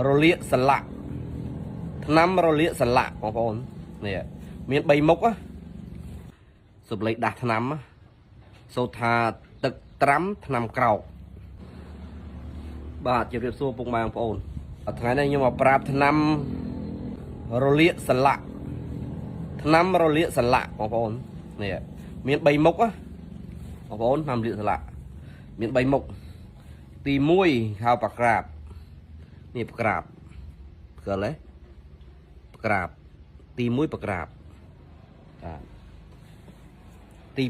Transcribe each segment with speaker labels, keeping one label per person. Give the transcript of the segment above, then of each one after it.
Speaker 1: រលាកសន្លាក់ថ្នាំរលាកសន្លាក់បងប្អូននេះមាន3មុខសុបលេខដាស់ថ្នាំសូត្រថាទឹកត្រាំថ្នាំក្រោកបាទជម្រាបសួរពុកម៉ែបងប្អូនថ្ងៃនេះខ្ញុំមកប្រាប់ថ្នាំរលាកសន្លាក់ថ្នាំរលាកសន្លាក់បងប្អូននេះមាន3មុខបងប្អូនថ្នាំរលាកសន្លាក់មាន3មុខទី1ហៅប្រក្រាបនេះប្រក្រាបស្គាល់ទេប្រក្រាបទី1ប្រក្រាបទី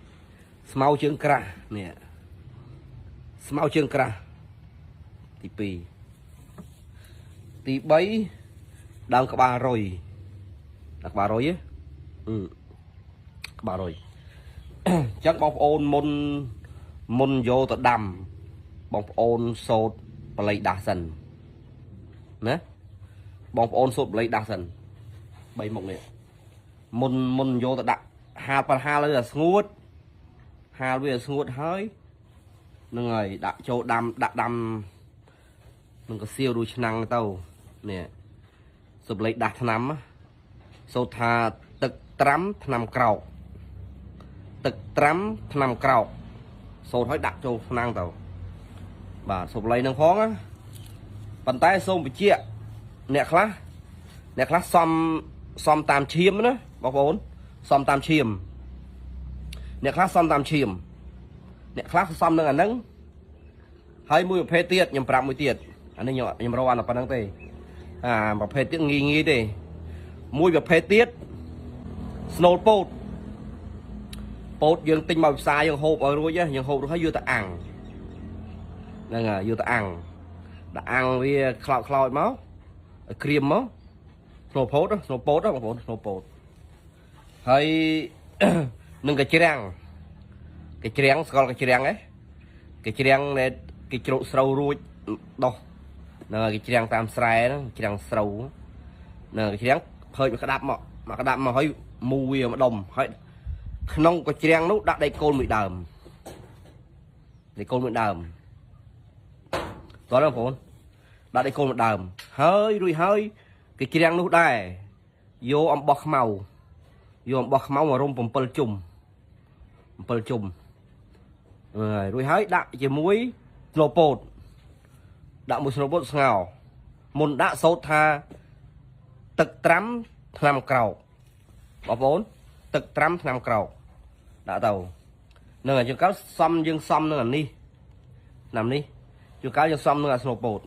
Speaker 1: 2ស្មៅជើងក្រាស់នេះស្មៅជើងក្រាស់ទី2ទី3ដើមក្បាលរុយដើមក្បាលរុយក្បាលរុយអញ្ចឹងបងប្អូនមុនយកទៅដាំបងប្អូនសូត្របល័យដាស់សិនណាបងប្អូនសូត្របល័យដាស់សិន3មុខនេះមុនយកទៅដាក់ហាលឲ្យស្ងួតហាលវាឲ្យស្ងួតហើយនឹងហើយដាក់ចូលដាក់ដាំនឹងកសៀវរួចឆ្នាំងទៅនេះសូត្របល័យដាស់ថ្នាំសូត្រថាទឹកត្រាំថ្នាំក្រោកទឹកត្រាំថ្នាំក្រោកសូត្រឲ្យដាក់ចូលឆ្នាំងទៅបាទសូត្របល័យនឹងផងប៉ុន្តែសូមបញ្ជាក់អ្នកខ្លះសំតាមឈាមណាបងប្អូនសំតាមឈាមអ្នកខ្លះសំតាមឈាមអ្នកខ្លះសំនឹងអាហ្នឹងហើយមួយប្រភេទទៀតខ្ញុំប្រាប់មួយទៀតអានេះខ្ញុំរកអានប៉ុណ្្នឹងទេប្រភេទទៀតងាយទេមួយប្រភេទទៀតស្នូលពោតយើងទិញមកផ្សារយើងហូបឲ្យរួចយើងហូបរួចហើយយកទៅអាំងហ្នឹងហើយយកទៅអាំងដាក់អាំងវាខ្លោចមកឲ្យក្រៀមមកស្នូលពោតបងប្អូនស្នូលពោតហើយនឹងកាជ្រាំងស្គាល់កាជ្រាំងកាជ្រាំងដែលគេជ្រកស្រូវរួចដោះហ្នឹងហើយកាជ្រាំងតាមស្រែហ្នឹងកាជ្រាំងស្រូវហ្នឹងកាជ្រាំងភើចមកក្តាប់មកហើយមូវាម្ដុំហើយក្នុងកាជ្រាំងនោះដាក់ដីកូនមួយដើមតើបងប្អូនដាក់ដីកូនមួយដើមហើយរួចហើយកាជ្រាំងនោះដែរយកអំបោះខ្មៅមករុំ7ជុំរួចហើយដាក់ជាមួយស្នូលពោតស្ងោរមុនដាក់សូត្រថាទឹកត្រាំថ្នាំក្រោកបងប្អូនទឹកត្រាំថ្នាំក្រោកដាក់ទៅនឹងជួនកាលយើងសំនឹងអានេះឆ្នាំនេះជួនកាលយើងសំនឹងអាស្នូលពោត